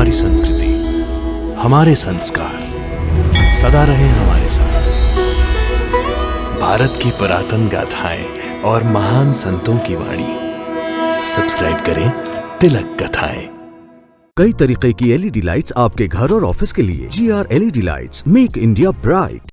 हमारी संस्कृति, हमारे संस्कार सदा रहे हमारे साथ। भारत की पुरातन गाथाएं और महान संतों की वाणी। सब्सक्राइब करें तिलक कथाएं। कई तरीके की एलईडी लाइट्स आपके घर और ऑफिस के लिए। GR LED lights, make India bright.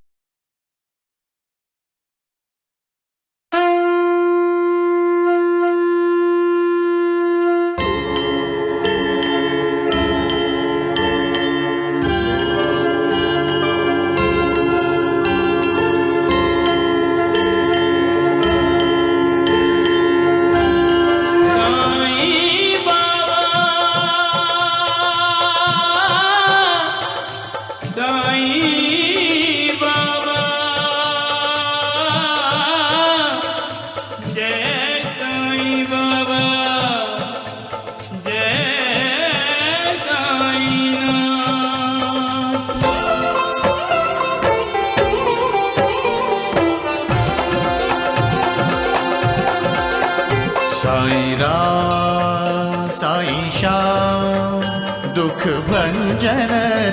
Sai Ram Sai Shyam दुख भंजन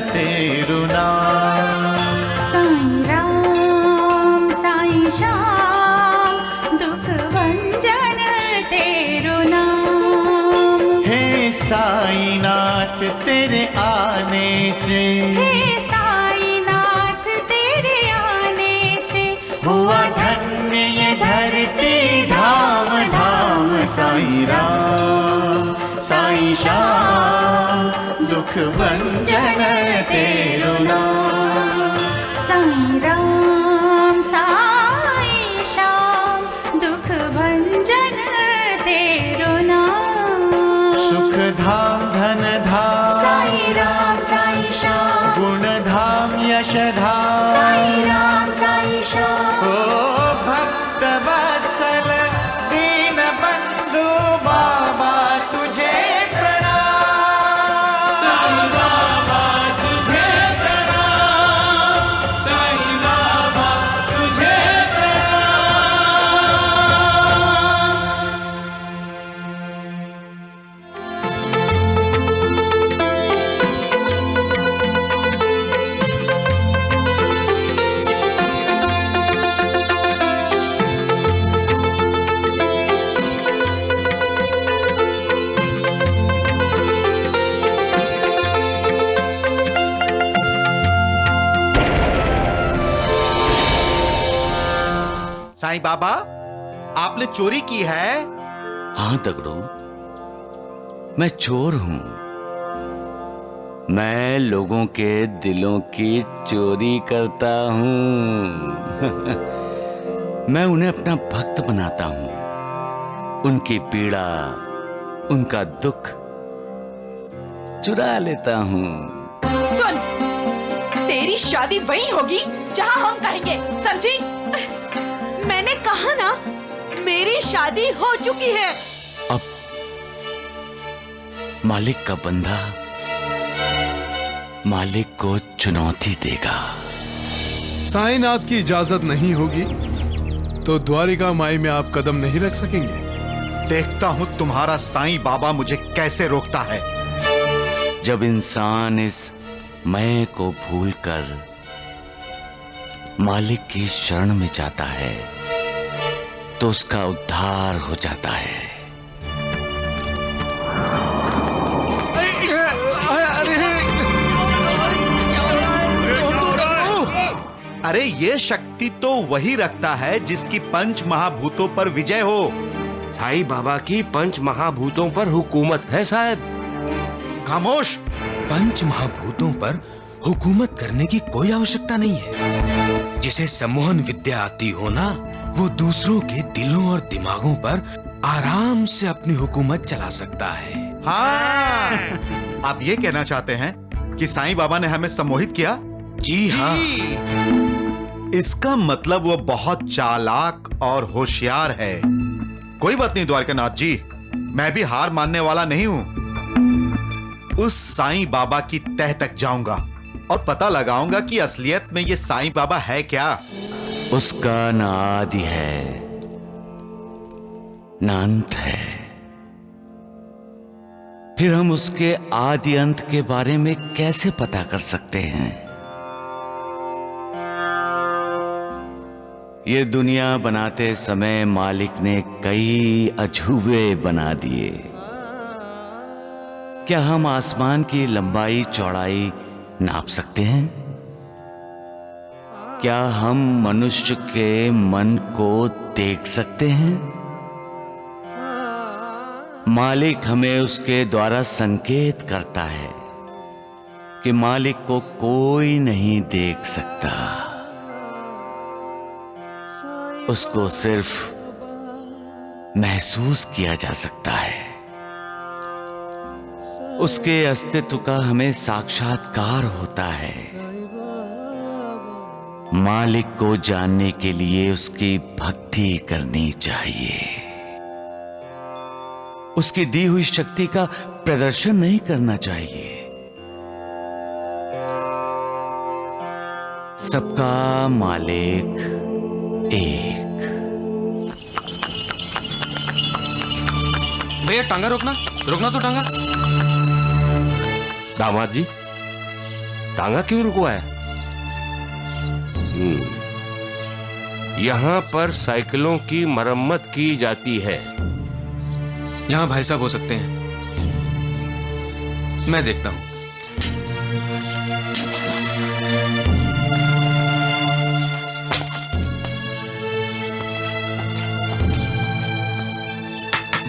तेरु नाम। साईं राम साईं श्याम दुख भंजन तेरु नाम। हे साईं नाथ तेरे आने से, हे साईं नाथ तेरे आने से हुआ धन्य ये धरती धाम धाम। साईं राम साईं श्याम दुख भंजन तेरु नाम। साईं राम साईं श्याम दुख भंजन तेरु नाम। सुख धाम धन धाम साईं राम साईं श्याम। गुण धाम यश धाम साईं राम साईं श्याम। ओ भक्त वत्सल दीन बंधु बाबा तुझे प्रणाम। साईं बाबा तुझे प्रणाम। साईं बाबा तुझे प्रणाम। साईं बाबा आपने चोरी की है? हाँ तगड़ो, मैं चोर हूं। मैं लोगों के दिलों की चोरी करता हूं। मैं उन्हें अपना भक्त बनाता हूं। उनकी पीड़ा, उनका दुख चुरा लेता हूं। सुन, तेरी शादी वहीं होगी जहां हम कहेंगे, समझी? मैंने कहा ना, मेरी शादी हो चुकी है। अब मालिक का बंदा मालिक को चुनौती देगा। साईंनाथ की इजाजत नहीं होगी तो द्वारिका माई में आप कदम नहीं रख सकेंगे। देखता हूं तुम्हारा साईं बाबा मुझे कैसे रोकता है। जब इंसान इस मैं को भूलकर मालिक की शरण में जाता है तो उसका उद्धार हो जाता है। अरे ये शक्ति तो वही रखता है जिसकी पंच महाभूतों पर विजय हो। साईं बाबा की पंच महाभूतों पर हुकूमत है साहब। खामोश। पंच महाभूतों पर हुकूमत करने की कोई आवश्यकता नहीं है। जिसे सम्मोहन विद्या आती हो ना, वो दूसरों के दिलों और दिमागों पर आराम से अपनी हुकूमत चला सकता है। हाँ, आप ये कहना चाहते हैं कि साईं बाबा ने हमें सम्मोहित किया? जी हाँ। इसका मतलब वो बहुत चालाक और होशियार है। कोई बात नहीं द्वारकानाथ जी, मैं भी हार मानने वाला नहीं हूं। उस साईं बाबा की तह तक जाऊंगा और पता लगाऊंगा कि असलियत में ये साईं बाबा है क्या। उसका न आदि है न अंत है। फिर हम उसके आदि अंत के बारे में कैसे पता कर सकते हैं? ये दुनिया बनाते समय मालिक ने कई अजूबे बना दिए। क्या हम आसमान की लंबाई चौड़ाई नाप सकते हैं? क्या हम मनुष्य के मन को देख सकते हैं? मालिक हमें उसके द्वारा संकेत करता है कि मालिक को कोई नहीं देख सकता, उसको सिर्फ महसूस किया जा सकता है। उसके अस्तित्व का हमें साक्षात्कार होता है। मालिक को जानने के लिए उसकी भक्ति करनी चाहिए, उसकी दी हुई शक्ति का प्रदर्शन नहीं करना चाहिए। सबका मालिक एक। भैया टांगा रोकना, रोकना तो टांगा। दामाद जी, टांगा क्यों रुकवाया? यहाँ पर साइकिलों की मरम्मत की जाती है। यहाँ भाई साहब हो सकते हैं, मैं देखता हूं।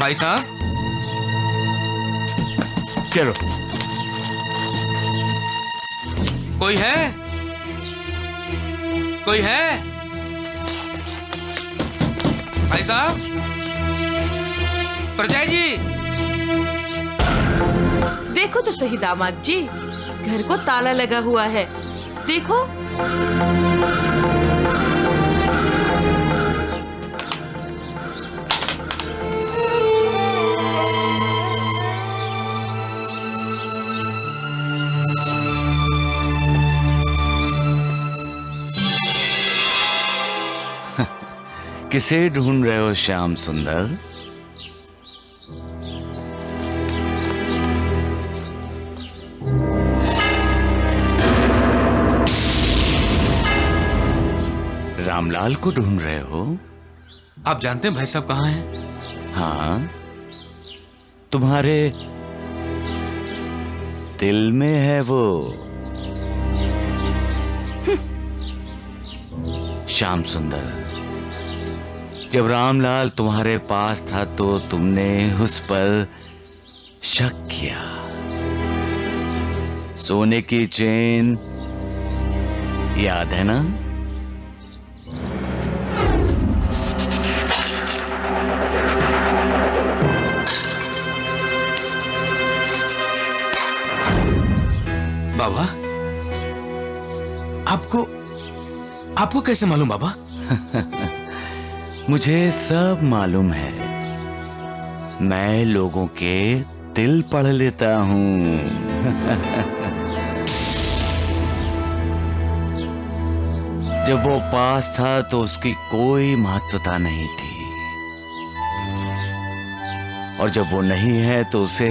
भाई साहब, चलो। कोई है? कोई है? भाई साहब, परजाई जी। देखो तो सही दामाद जी, घर को ताला लगा हुआ है, देखो। किसे ढूंढ रहे हो श्याम सुंदर? रामलाल को ढूंढ रहे हो? आप जानते हैं भाई साहब कहाँ हैं? हाँ, तुम्हारे दिल में है वो। श्याम सुंदर, जब रामलाल तुम्हारे पास था तो तुमने उस पर शक किया। सोने की चेन याद है ना? बाबा, आपको कैसे मालूम बाबा? मुझे सब मालूम है। मैं लोगों के दिल पढ़ लेता हूं। जब वो पास था तो उसकी कोई महत्वता नहीं थी, और जब वो नहीं है तो उसे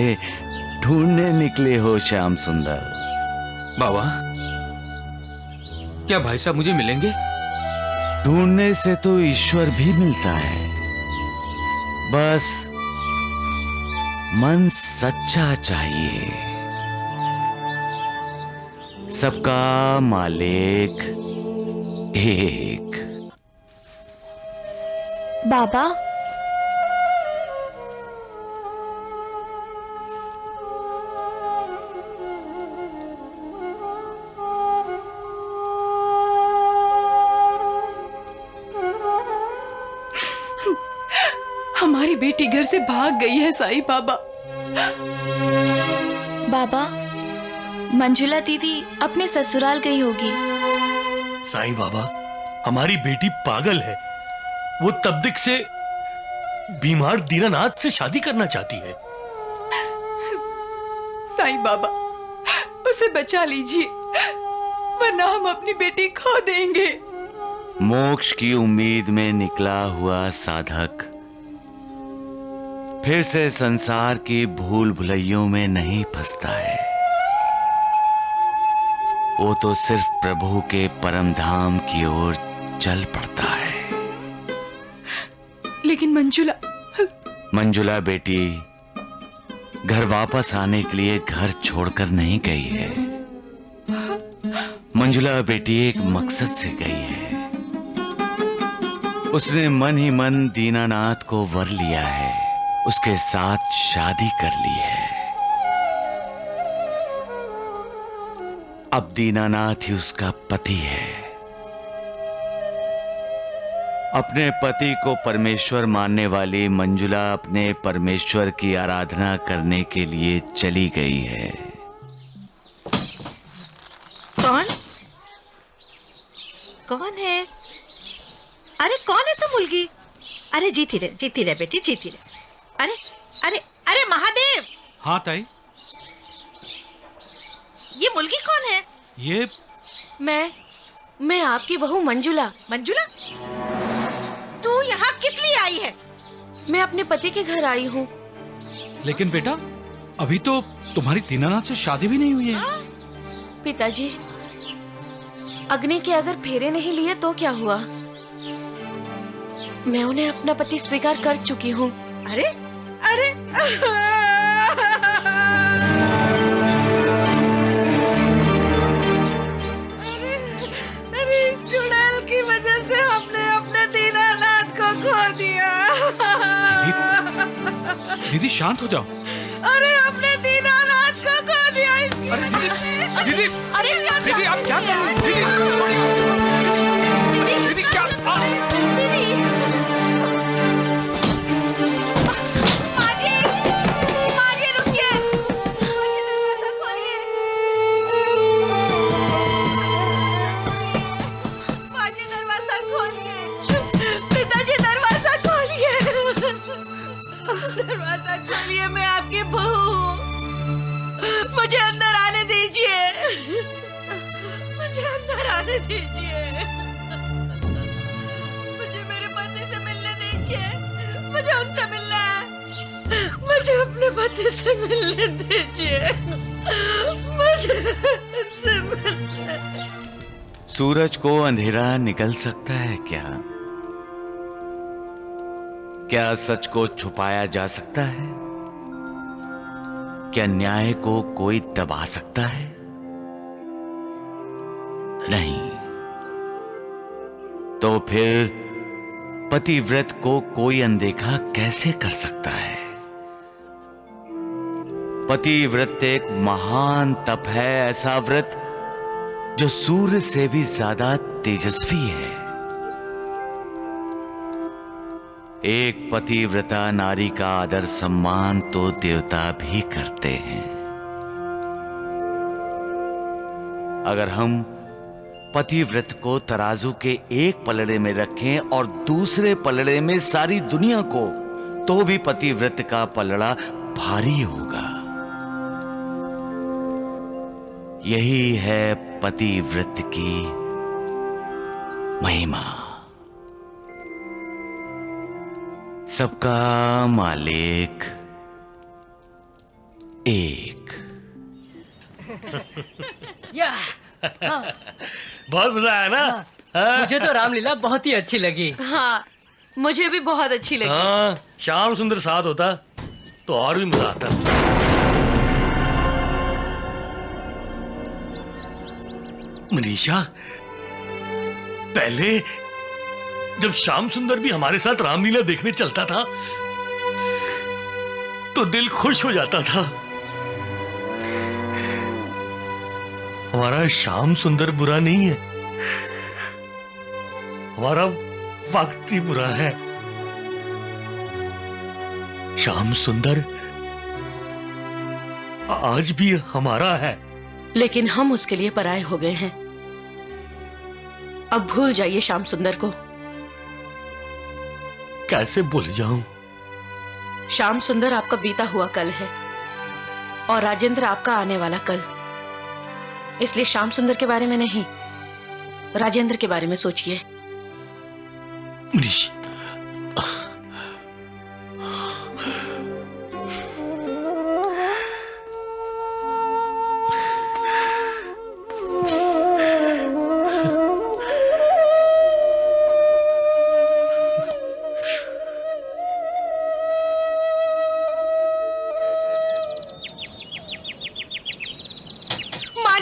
ढूंढने निकले हो श्याम सुंदर। बाबा, क्या भाई साहब मुझे मिलेंगे? ढूंढने से तो ईश्वर भी मिलता है, बस मन सच्चा चाहिए। सबका मालिक एक। बाबा, हमारी बेटी घर से भाग गई है साईं बाबा। बाबा, मंजुला दीदी अपने ससुराल गई होगी। साईं बाबा, हमारी बेटी पागल है। वो तबदिक से बीमार दीनानाथ से शादी करना चाहती है। साईं बाबा, उसे बचा लीजिए, वरना हम अपनी बेटी खो देंगे। मोक्ष की उम्मीद में निकला हुआ साधक फिर से संसार की भूल भुलैयों में नहीं फंसता है। वो तो सिर्फ प्रभु के परम धाम की ओर चल पड़ता है। लेकिन मंजुला बेटी घर वापस आने के लिए घर छोड़कर नहीं गई है। मंजुला बेटी एक मकसद से गई है। उसने मन ही मन दीनानाथ को वर लिया है, उसके साथ शादी कर ली है। अब दीनानाथ ही उसका पति है। अपने पति को परमेश्वर मानने वाली मंजुला अपने परमेश्वर की आराधना करने के लिए चली गई है। कौन है? अरे कौन है तू मुलगी? अरे जीती रहे बेटी, जीती रहे। अरे अरे अरे महादेव। हाँ ताई। ये मुलगी कौन है? ये मैं आपकी बहू मंजुला। मंजुला, तू यहाँ किस लिए आई है? मैं अपने पति के घर आई हूँ। लेकिन बेटा, अभी तो तुम्हारी दीनानाथ से शादी भी नहीं हुई है। पिताजी, अग्नि के अगर फेरे नहीं लिए तो क्या हुआ? मैं उन्हें अपना पति स्वीकार कर चुकी हूँ। अरे अरे अरे इस चुड़ैल की वजह से हमने अपने दीनानाथ को खो दिया। दीदी शांत हो जाओ। अरे हमने दीनानाथ को खो दिया। दीदी दीदी आप क्या कर रही हो? दीदी क्या? माजी रुकिए। दरवाजा खोलिए। माजी दरवाजा खोलिए। पिताजी दरवाजा खोलिए। दरवाजा खोलिए, मैं आपकी बहू हूँ। मुझे अंदर आने दीजिए। मुझे अंदर आने दीजिए। मुझे मेरे पति से मिलने दीजिए। मुझे उनसे मिलना है। मुझे अपने पति से मिलने दीजिए। मुझे उनसे मिलना है। सूरज को अंधेरा निकल सकता है क्या? क्या सच को छुपाया जा सकता है? क्या न्याय को कोई दबा सकता है? नहीं। तो फिर पतिव्रत को कोई अनदेखा कैसे कर सकता है? पतिव्रत एक महान तप है, ऐसा व्रत जो सूर्य से भी ज्यादा तेजस्वी है। एक पतिव्रता नारी का आदर सम्मान तो देवता भी करते हैं। अगर हम पतिव्रत को तराजू के एक पलड़े में रखें और दूसरे पलड़े में सारी दुनिया को, तो भी पतिव्रत का पलड़ा भारी होगा। यही है पतिव्रत की महिमा। सबका मालिक एक। बहुत मजा आया ना? हाँ। मुझे तो रामलीला बहुत ही अच्छी लगी। हाँ, मुझे भी बहुत अच्छी लगी। हाँ, श्याम सुंदर साथ होता तो और भी मजा आता। मनीषा, पहले जब श्याम सुंदर भी हमारे साथ रामलीला देखने चलता था तो दिल खुश हो जाता था। हमारा श्याम सुंदर बुरा नहीं है, हमारा वक्त ही बुरा है। श्याम सुंदर आज भी हमारा है, लेकिन हम उसके लिए पराये हो गए हैं। अब भूल जाइए श्याम सुंदर को। कैसे भूल जाऊं? श्याम सुंदर आपका बीता हुआ कल है और राजेंद्र आपका आने वाला कल। इसलिए श्याम सुंदर के बारे में नहीं, राजेंद्र के बारे में सोचिए।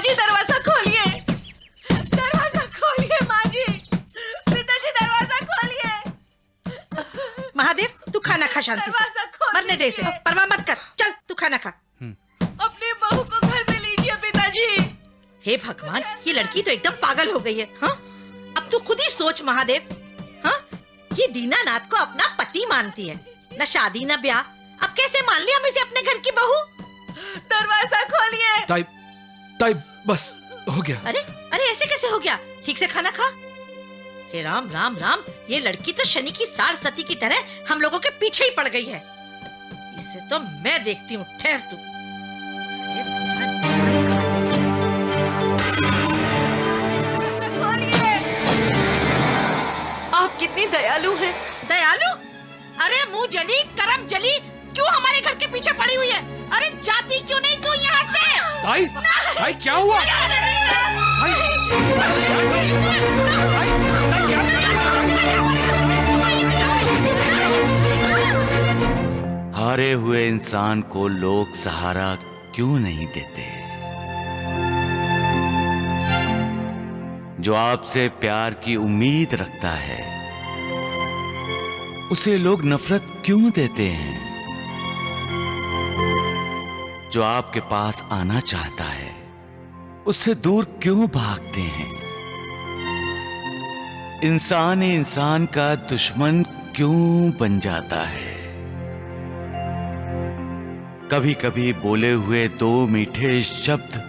जी दरवाजा खोलिए, दरवाजा खोलिए माँ जी, पिताजी दरवाजा खोलिए। महादेव तू खाना खा शांति से, मरने दे इसे, परवाह मत कर, चल तू खाना खा। अपनी बहू को घर में लीजिए पिताजी। हे भगवान, ये लड़की तो एकदम पागल हो गई है। हाँ, अब तू खुद ही सोच महादेव। हाँ, ये दीनानाथ को अपना पति मानती है, न शादी न ब्याह, अब कैसे मान लिया हम इसे अपने घर की बहू? दरवाजा खोलिए। ताई बस हो गया। अरे अरे ऐसे कैसे हो गया? ठीक से खाना खा। हे राम राम राम, ये लड़की तो शनि की सारस्वती की तरह हम लोगों के पीछे ही पड़ गई है। इसे तो मैं देखती हूँ, ठहर तू। आप कितनी दयालु हैं। दयालु? अरे मुंह जली करम जली, क्यों हमारे घर के पीछे पड़ी हुई है? अरे जाती क्यों नहीं तू यहाँ से? ताई क्या हुआ? हारे हुए इंसान को लोग सहारा क्यों नहीं देते? जो आपसे प्यार की उम्मीद रखता है उसे लोग नफरत क्यों देते हैं? जो आपके पास आना चाहता है उससे दूर क्यों भागते हैं? इंसान ही इंसान का दुश्मन क्यों बन जाता है? कभी कभी बोले हुए दो मीठे शब्द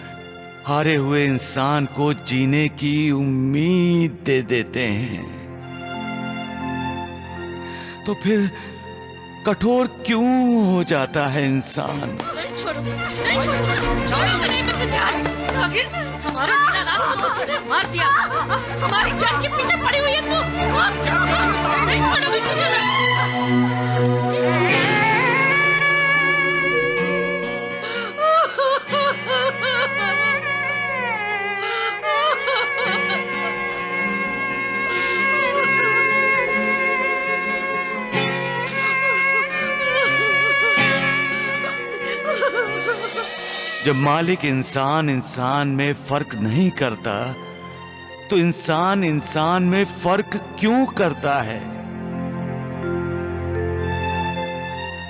हारे हुए इंसान को जीने की उम्मीद दे देते हैं। तो फिर कठोर क्यों हो जाता है इंसान? नहीं छोड़ूंगा नहीं मैं तुझे आज। आखिर हमारे दीनानाथ को तो तूने मार दिया, अब हमारी जान के पीछे पड़ी हुई है तू। नहीं छोड़ूंगी तुझे मैं। जब मालिक इंसान इंसान में फर्क नहीं करता तो इंसान इंसान में फर्क क्यों करता है?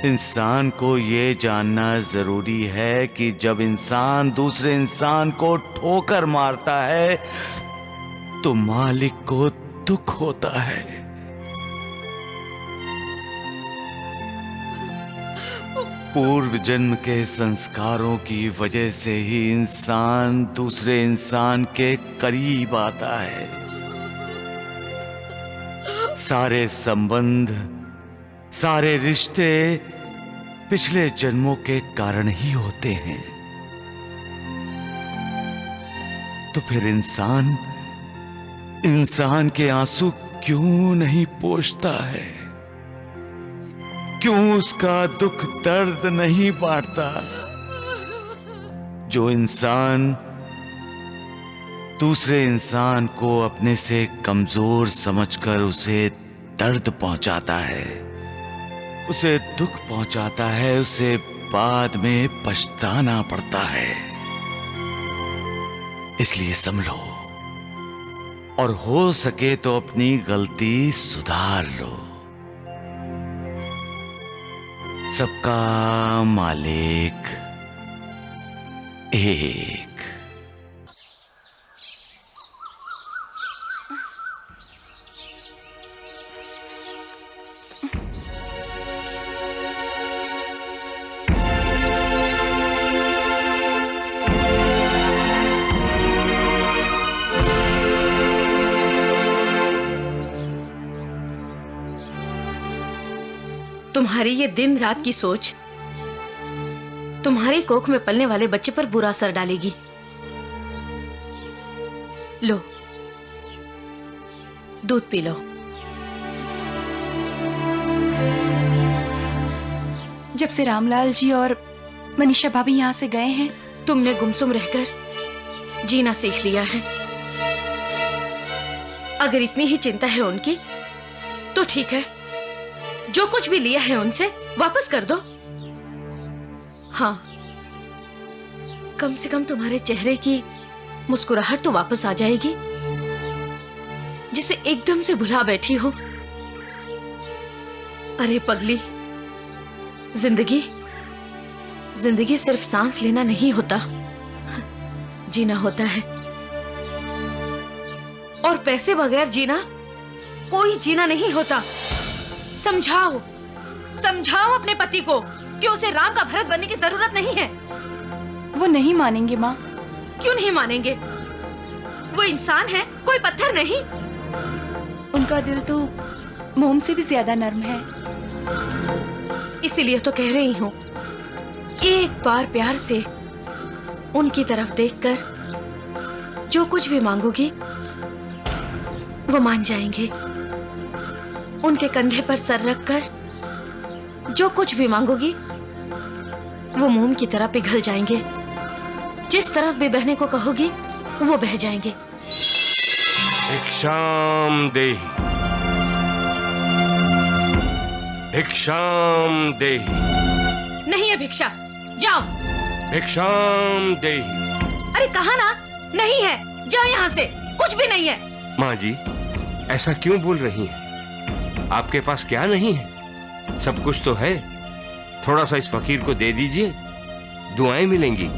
इंसान को ये जानना जरूरी है कि जब इंसान दूसरे इंसान को ठोकर मारता है तो मालिक को दुख होता है। पूर्व जन्म के संस्कारों की वजह से ही इंसान दूसरे इंसान के करीब आता है। सारे संबंध, सारे रिश्ते पिछले जन्मों के कारण ही होते हैं। तो फिर इंसान इंसान के आंसू क्यों नहीं पोंछता है? क्यों उसका दुख दर्द नहीं बांटता? जो इंसान दूसरे इंसान को अपने से कमजोर समझकर उसे दर्द पहुंचाता है, उसे दुख पहुंचाता है, उसे बाद में पछताना पड़ता है। इसलिए संभलो और हो सके तो अपनी गलती सुधार लो। सबका मालिक एक। तुम्हारी ये दिन रात की सोच तुम्हारी कोख में पलने वाले बच्चे पर बुरा असर डालेगी। लो, दूध पी लो। जब से रामलाल जी और मनीषा भाभी यहाँ से गए हैं, तुमने गुमसुम रहकर जीना सीख लिया है। अगर इतनी ही चिंता है उनकी तो ठीक है, जो कुछ भी लिया है उनसे वापस कर दो। हाँ, कम से कम तुम्हारे चेहरे की मुस्कुराहट तो वापस आ जाएगी जिसे एकदम से भुला बैठी हो। अरे पगली, जिंदगी जिंदगी सिर्फ सांस लेना नहीं होता, जीना होता है। और पैसे बगैर जीना कोई जीना नहीं होता। समझाओ समझाओ अपने पति को कि उसे राम का भरत बनने की जरूरत नहीं है। वो नहीं मानेंगे माँ। क्यों नहीं मानेंगे? वो इंसान है, कोई पत्थर नहीं। उनका दिल तो मोम से भी ज्यादा नर्म है। इसीलिए तो कह रही हूँ, एक बार प्यार से उनकी तरफ देखकर जो कुछ भी मांगोगी वो मान जाएंगे। उनके कंधे पर सर रखकर जो कुछ भी मांगोगी वो मोम की तरह पिघल जाएंगे। जिस तरफ भी बहने को कहोगी वो बह जाएंगे। भिक्षाम देहि, भिक्षाम देहि। नहीं है भिक्षा, जाओ। भिक्षाम देहि। अरे कहा ना नहीं है, जाओ यहाँ से, कुछ भी नहीं है। माँ जी, ऐसा क्यों बोल रही हैं? आपके पास क्या नहीं है? सब कुछ तो है। थोड़ा सा इस फकीर को दे दीजिए, दुआएं मिलेंगी।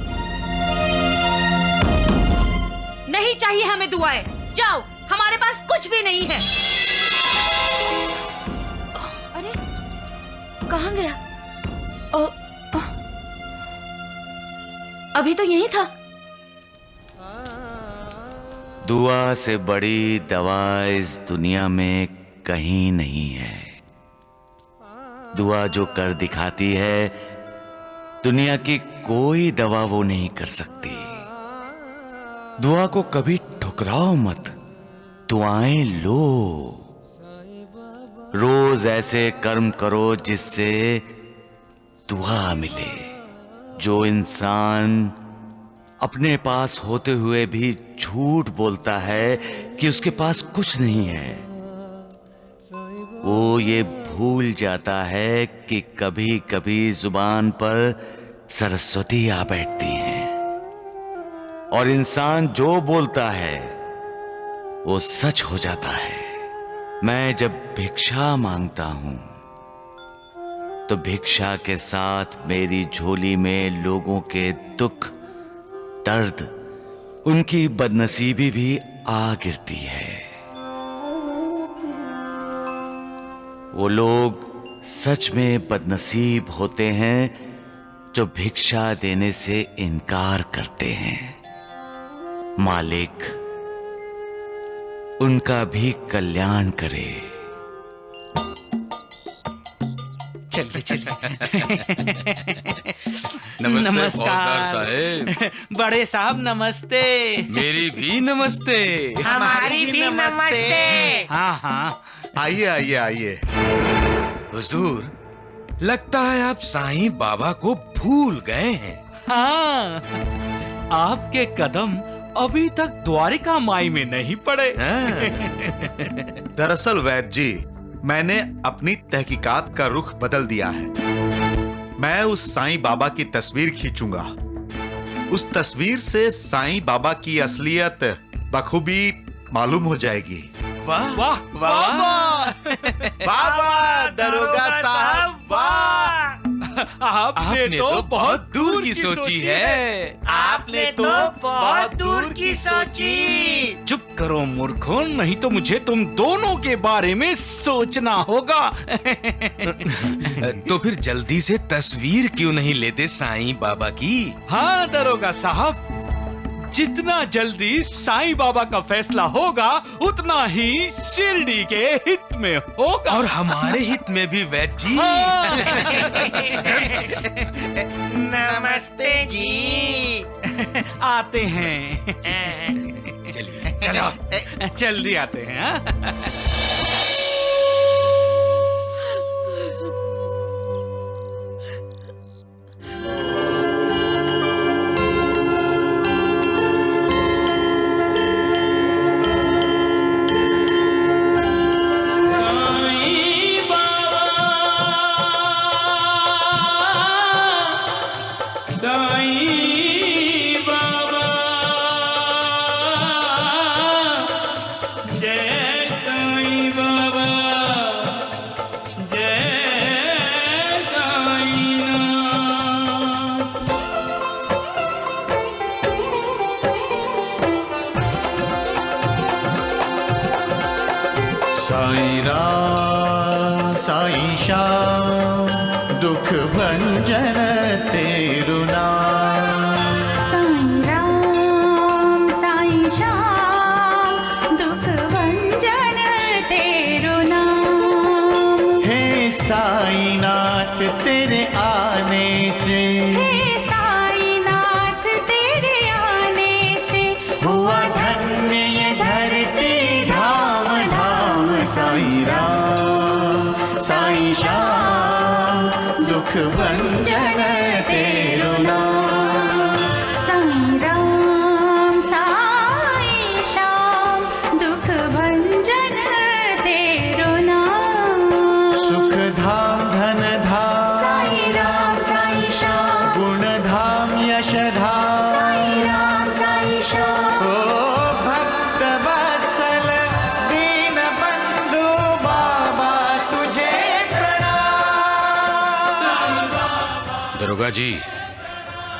नहीं चाहिए हमें दुआएं, जाओ, हमारे पास कुछ भी नहीं है। अरे कहाँ गया? अभी तो यही था। दुआ से बड़ी दवा इस दुनिया में कहीं नहीं है। दुआ जो कर दिखाती है, दुनिया की कोई दवा वो नहीं कर सकती। दुआ को कभी ठुकराओ मत, दुआएं लो। रोज ऐसे कर्म करो जिससे दुआ मिले। जो इंसान अपने पास होते हुए भी झूठ बोलता है कि उसके पास कुछ नहीं है, वो ये भूल जाता है कि कभी कभी जुबान पर सरस्वती आ बैठती हैं। और इंसान जो बोलता है वो सच हो जाता है। मैं जब भिक्षा मांगता हूं तो भिक्षा के साथ मेरी झोली में लोगों के दुख, दर्द, उनकी बदनसीबी भी आ गिरती है। वो लोग सच में बदनसीब होते हैं जो भिक्षा देने से इनकार करते हैं। मालिक उनका भी कल्याण करे। चलिए चलिए। नमस्ते नमस्कार फौजदार साहब। बड़े साहब नमस्ते। मेरी भी नमस्ते। हमारी भी नमस्ते। हाँ हाँ, आइए आइए आइए। हुजूर, लगता है आप साईं बाबा को भूल गए हैं। हाँ, आपके कदम अभी तक द्वारिका माई में नहीं पड़े। दरअसल वैद्य जी, मैंने अपनी तहकीकात का रुख बदल दिया है। मैं उस साईं बाबा की तस्वीर खींचूंगा। उस तस्वीर से साईं बाबा की असलियत बखूबी मालूम हो जाएगी। वाह वाह वाह वाह दरोगा साहब, वाह! आपने तो बहुत दूर की सोची है। आपने तो बहुत दूर की सोची। चुप करो मूर्खों, नहीं तो मुझे तुम दोनों के बारे में सोचना होगा। तो फिर जल्दी से तस्वीर क्यों नहीं लेते साईं बाबा की? हाँ दरोगा साहब, जितना जल्दी साईं बाबा का फैसला होगा उतना ही शिरडी के हित में होगा। और हमारे हित में भी वैद्य जी। नमस्ते जी। आते हैं। चलिए चलो जल्दी आते हैं। हाँ? साईं राम साईं श्याम दुख भंजन तेरु नाम। साईं राम साईं श्याम दुख भंजन तेरु नाम। हे साईं नाथ तेरे आने से, हे साईं नाथ तेरे आने से हुआ धन्य ये धरती धाम धाम। साईं राम साईं श्याम दुख भंजन तेरु नाम। साईं राम साईं श्याम दुख भंजन तेरु नाम। सुख धाम धन धाम साईं राम साईं श्याम गुण धाम यश धाम। साईं राम साईं श्याम ओ भक्त वत्सल दीन बंधु बाबा तुझे प्रणाम। दरोगा जी,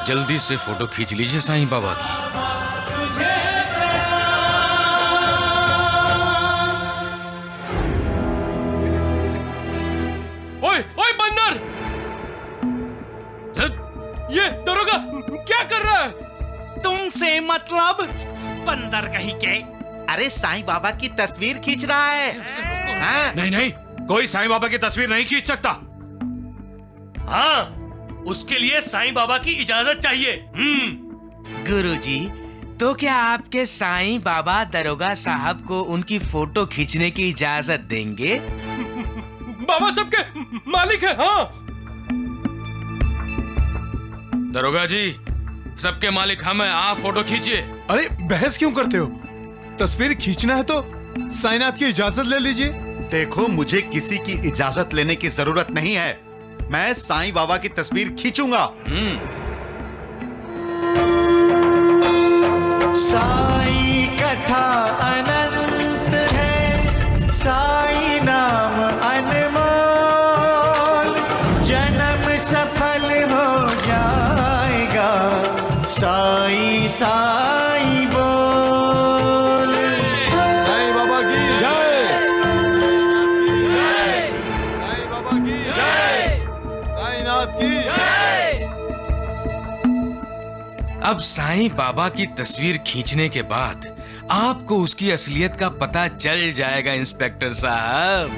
जल्दी से फोटो खींच लीजिए साईं बाबा की। ओए ओए बंदर, ये दरोगा क्या कर रहा है? तुमसे मतलब बंदर कहीं के। अरे साईं बाबा की तस्वीर खींच रहा है। हाँ? नहीं नहीं, कोई साईं बाबा की तस्वीर नहीं खींच सकता। हाँ, उसके लिए साईं बाबा की इजाजत चाहिए। गुरुजी, तो क्या आपके साईं बाबा दरोगा साहब को उनकी फोटो खींचने की इजाजत देंगे? बाबा सबके मालिक है। हाँ दरोगा जी, सबके मालिक हम हैं, आप फोटो खींचिए। अरे बहस क्यों करते हो? तस्वीर खींचना है तो साईनाथ की इजाजत ले लीजिए। देखो, मुझे किसी की इजाजत लेने की जरूरत नहीं है। मैं साईं बाबा की तस्वीर खींचूंगा। साईं कथा अनंत है, साईं नाम अनमोल, जन्म सफल हो जाएगा साईं साईं बोल। साईं बाबा की जय, साईं बाबा की जय, साईनाथ की जय। अब साईं बाबा की तस्वीर खींचने के बाद आपको उसकी असलियत का पता चल जाएगा इंस्पेक्टर साहब।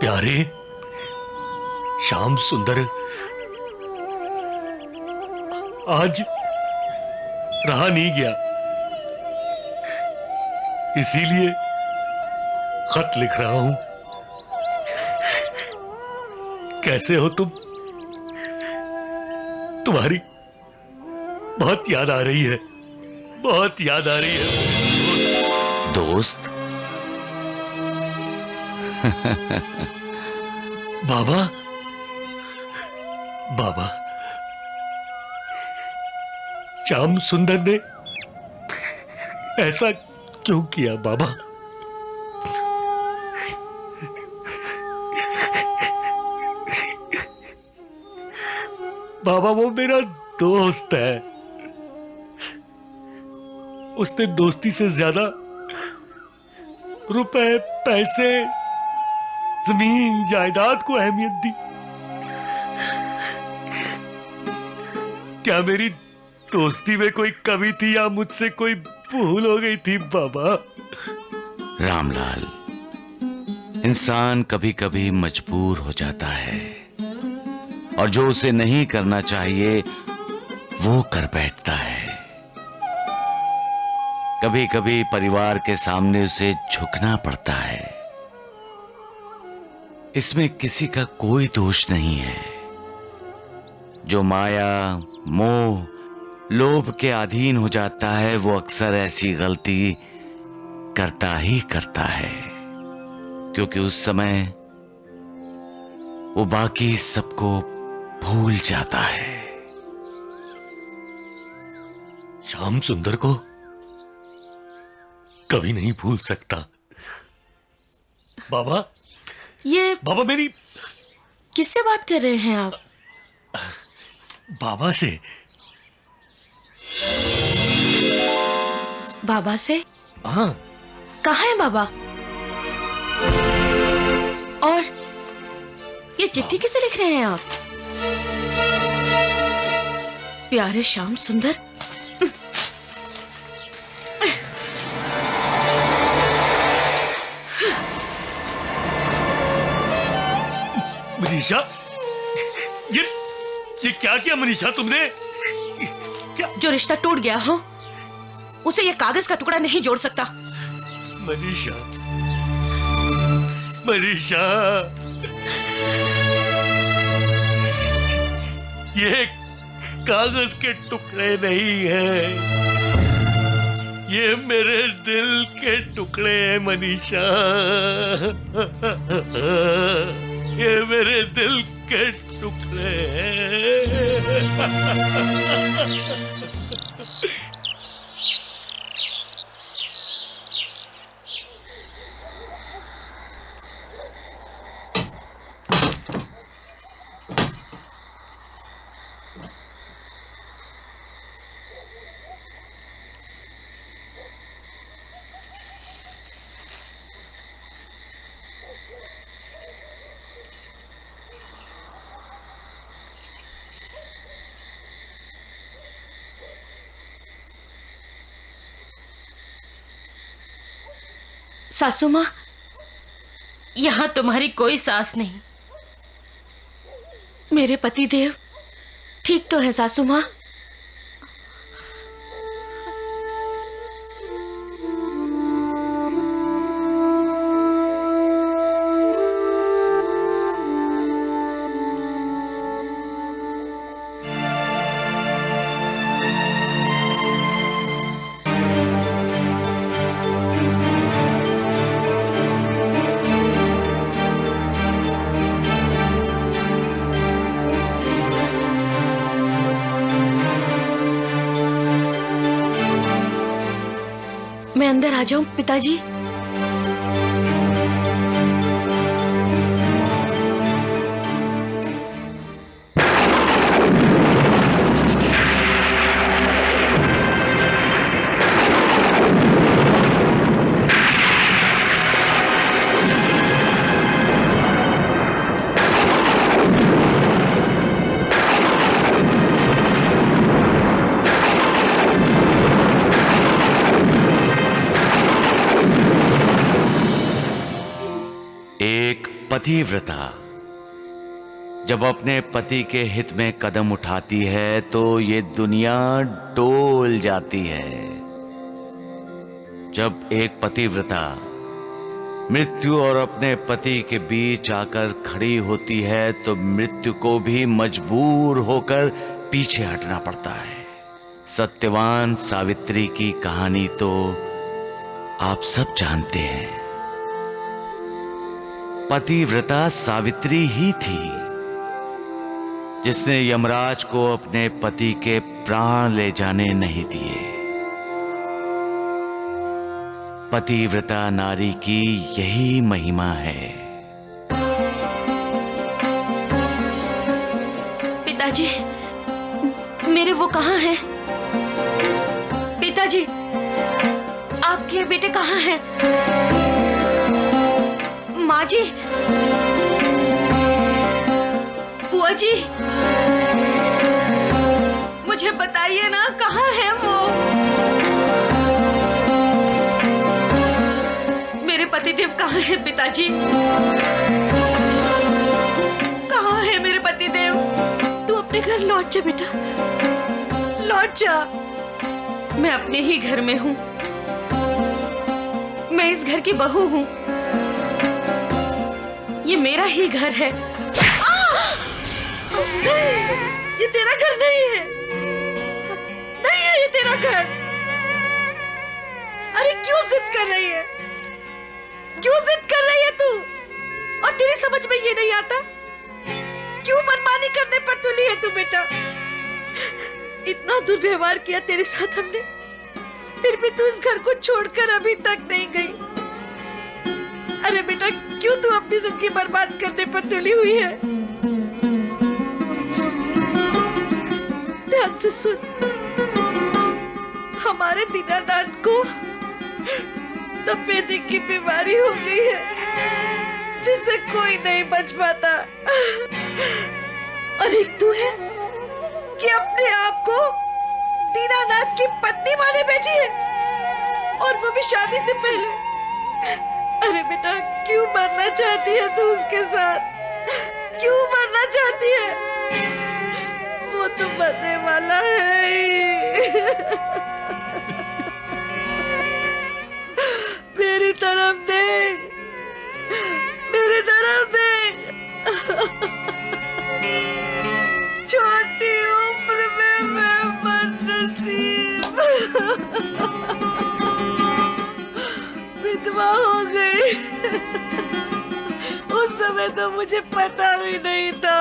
प्यारे, श्याम सुंदर आज रहा नहीं गया, इसीलिए खत लिख रहा हूं। कैसे हो तुम? तुम्हारी बहुत याद आ रही है, बहुत याद आ रही है। दोस्त बाबा, बाबा, श्याम सुंदर ने ऐसा क्यों किया बाबा? बाबा, वो मेरा दोस्त है। उसने दोस्ती से ज्यादा रुपए, पैसे, जमीन जायदाद को अहमियत दी। क्या मेरी दोस्ती में कोई कमी थी या मुझसे कोई भूल हो गई थी बाबा? रामलाल, इंसान कभी कभी मजबूर हो जाता है और जो उसे नहीं करना चाहिए वो कर बैठता है। कभी कभी परिवार के सामने उसे झुकना पड़ता है। इसमें किसी का कोई दोष नहीं है। जो माया, मोह, लोभ के अधीन हो जाता है वो अक्सर ऐसी गलती करता ही करता है, क्योंकि उस समय वो बाकी सबको भूल जाता है। श्याम सुंदर को कभी नहीं भूल सकता। बाबा, ये बाबा मेरी किससे बात कर रहे हैं आप? बाबा से। बाबा से? हाँ। कहाँ है बाबा? और ये चिट्ठी किसे लिख रहे हैं आप? प्यारे श्याम सुंदर। मनीषा, ये क्या किया मनीषा तुमने? क्या? जो रिश्ता टूट गया हो उसे ये कागज का टुकड़ा नहीं जोड़ सकता। मनीषा, मनीषा, ये कागज के टुकड़े नहीं है, ये मेरे दिल के टुकड़े हैं मनीषा। ये मेरे दिल के टुकड़े हैं। सासू माँ, यहाँ तुम्हारी कोई सास नहीं। मेरे पति देव ठीक तो है सासू माँ? मैं अंदर आ जाऊं पिताजी? पतिव्रता जब अपने पति के हित में कदम उठाती है तो ये दुनिया डोल जाती है। जब एक पतिव्रता मृत्यु और अपने पति के बीच आकर खड़ी होती है तो मृत्यु को भी मजबूर होकर पीछे हटना पड़ता है। सत्यवान सावित्री की कहानी तो आप सब जानते हैं। पतिव्रता सावित्री ही थी जिसने यमराज को अपने पति के प्राण ले जाने नहीं दिए। पतिव्रता नारी की यही महिमा है। पिताजी, मेरे वो कहाँ हैं? पिताजी, आपके बेटे कहाँ हैं? माँ जी, बुआ जी, मुझे बताइए ना कहाँ है वो? मेरे पतिदेव कहाँ है पिताजी? कहाँ है मेरे पतिदेव? तू अपने घर लौट जा बेटा, लौट जा। मैं अपने ही घर में हूँ। मैं इस घर की बहू हूँ। ये मेरा ही घर है। ये तेरा घर नहीं है, नहीं है ये तेरा घर। अरे क्यों जिद कर रही है? क्यों जिद कर रही है तू? और तेरी समझ में ये नहीं आता? क्यों मनमानी करने पर तुली है तू बेटा? इतना दुर्व्यवहार किया तेरे साथ हमने, फिर भी तू इस घर को छोड़कर अभी तक नहीं गई। अरे बेटा, क्यों तू अपनी जिंदगी बर्बाद करने पर तुली हुई है? ध्यान से सुन, हमारे दीनानाथ को तपेदिक की बीमारी हो गई है जिससे कोई नहीं बच पाता। और एक तू है कि अपने आप को दीनानाथ की पत्नी माने बैठी है, और वो भी शादी से पहले। अरे बेटा, क्यों मरना चाहती है तू उसके साथ? क्यों मरना चाहती है? वो तो मरने वाला है ही। मेरी तरफ देख, मेरी तरफ देख। छोटी उम्र में मैं बदनसीब विधवा हो गई। उस समय तो मुझे पता भी नहीं था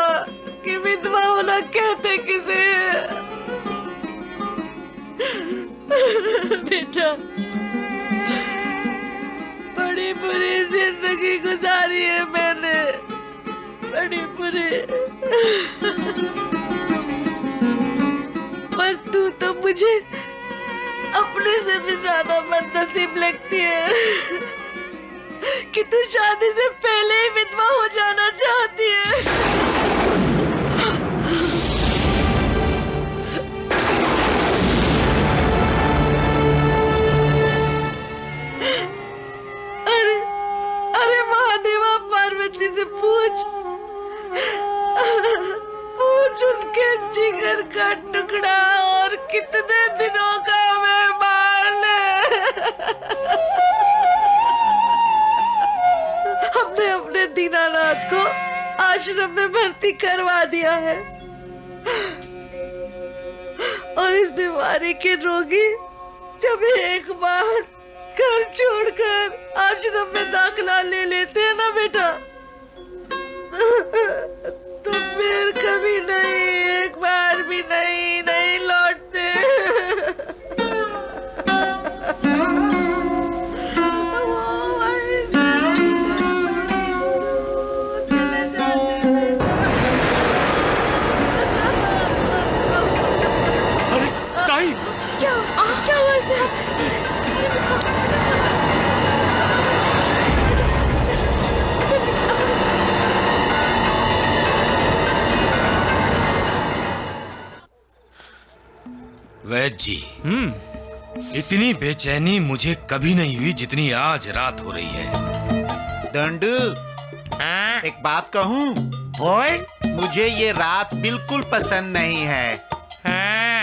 कि विधवा होना कहते किसे है। बेटा, बड़ी बुरी जिंदगी गुजारी है मैंने, बड़ी बुरी। पर तू तो मुझे अपने से भी ज्यादा बदनसीब लगती है कि तू शादी से पहले ही विधवा हो जाना चाहती है। अरे अरे महादेवा, पार्वती से पूछ उनके जिगर का टुकड़ा और कितने दिनों का मेहमान है। हमने अपने दीनानाथ को आश्रम में भर्ती करवा दिया है, और इस बीमारी के रोगी जब एक बार घर छोड़कर आश्रम में दाखिला ले लेते हैं ना बेटा, तो फिर कभी नहीं, एक बार भी नहीं लौटते। अरे ताई, क्या हुआ सर? वैद्य जी, इतनी बेचैनी मुझे कभी नहीं हुई जितनी आज रात हो रही है। दंडू, एक बात कहूँ? बोल। मुझे ये रात बिल्कुल पसंद नहीं है। हाँ,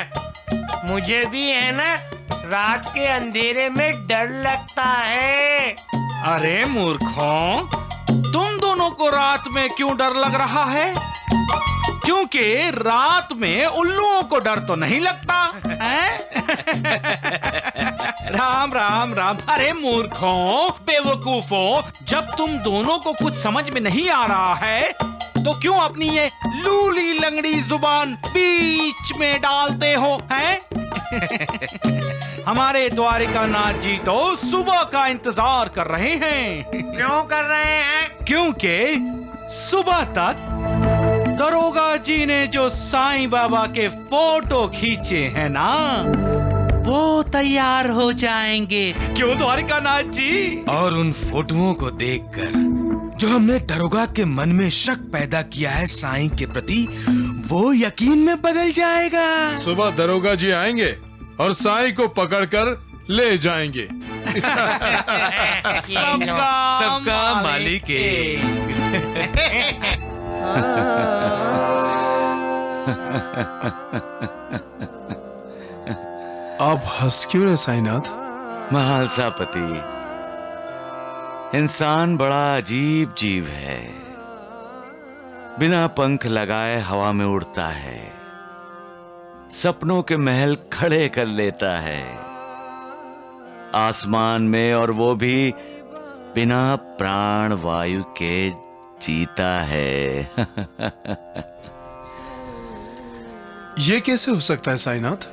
मुझे भी है ना, रात के अंधेरे में डर लगता है। अरे मूर्खों, तुम दोनों को रात में क्यों डर लग रहा है? क्योंकि रात में उल्लुओं को डर तो नहीं लगता है? राम राम राम। अरे मूर्खों, बेवकूफों, जब तुम दोनों को कुछ समझ में नहीं आ रहा है तो क्यों अपनी ये लूली लंगड़ी जुबान बीच में डालते हो हैं? हमारे द्वारिकानाथ जी तो सुबह का इंतजार कर रहे हैं। क्यों कर रहे हैं? क्योंकि सुबह तक दरोगा जी ने जो साईं बाबा के फोटो खींचे हैं ना, वो तैयार हो जाएंगे। क्यों द्वारिकानाथ जी? और उन फोटोओं को देखकर जो हमने दरोगा के मन में शक पैदा किया है साईं के प्रति, वो यकीन में बदल जाएगा। सुबह दरोगा जी आएंगे और साईं को पकड़कर ले जाएंगे। सबका मालिक एक। आप हंस क्यों रहे साईनाथ? महालसापति, इंसान बड़ा अजीब जीव है। बिना पंख लगाए हवा में उड़ता है, सपनों के महल खड़े कर लेता है आसमान में, और वो भी बिना प्राण वायु के जीता है। ये कैसे हो सकता है साईनाथ?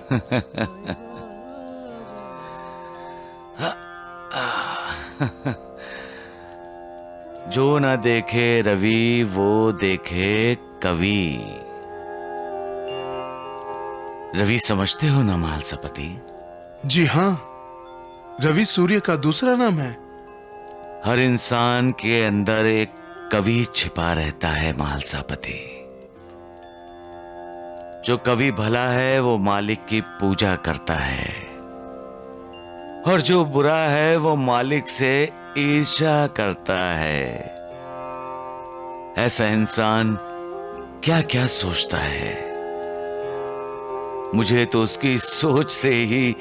जो न देखे रवि वो देखे कवि। रवि समझते हो ना महालसापति? जी हाँ, रवि सूर्य का दूसरा नाम है। हर इंसान के अंदर एक कवि छिपा रहता है महालसापति। जो कवि भला है वो मालिक की पूजा करता है, और जो बुरा है वो मालिक से ईर्ष्या करता है। ऐसा इंसान क्या क्या सोचता है, मुझे तो उसकी सोच से ही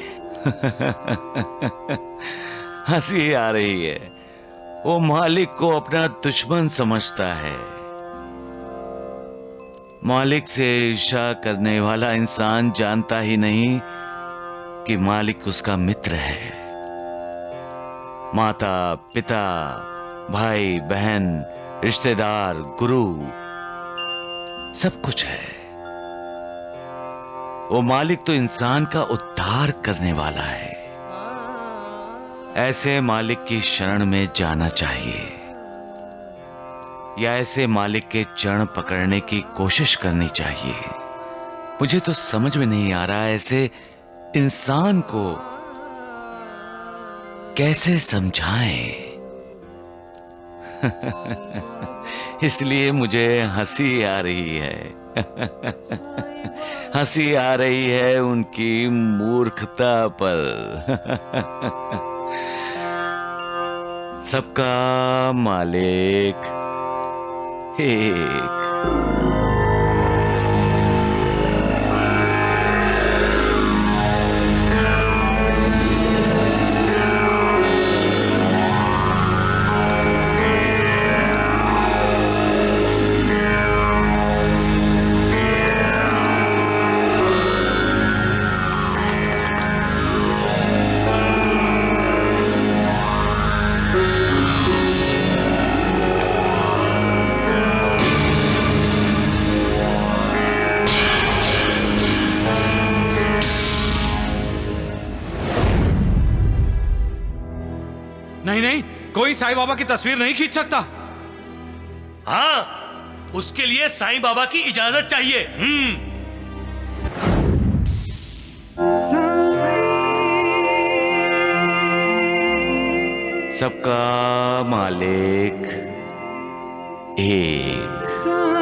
हंसी आ रही है। वो मालिक को अपना दुश्मन समझता है। मालिक से ईर्ष्या करने वाला इंसान जानता ही नहीं कि मालिक उसका मित्र है। माता, पिता, भाई, बहन, रिश्तेदार, गुरु, सब कुछ है। वो मालिक तो इंसान का उद्धार करने वाला है। ऐसे मालिक की शरण में जाना चाहिए, या ऐसे मालिक के चरण पकड़ने की कोशिश करनी चाहिए। मुझे तो समझ में नहीं आ रहा ऐसे इंसान को कैसे समझाएं। इसलिए मुझे हंसी आ रही है। हंसी आ रही है उनकी मूर्खता पर। सबका मालिक एक। नहीं नहीं, कोई साईं बाबा की तस्वीर नहीं खींच सकता। हाँ, उसके लिए साईं बाबा की इजाजत चाहिए। सबका मालिक एक।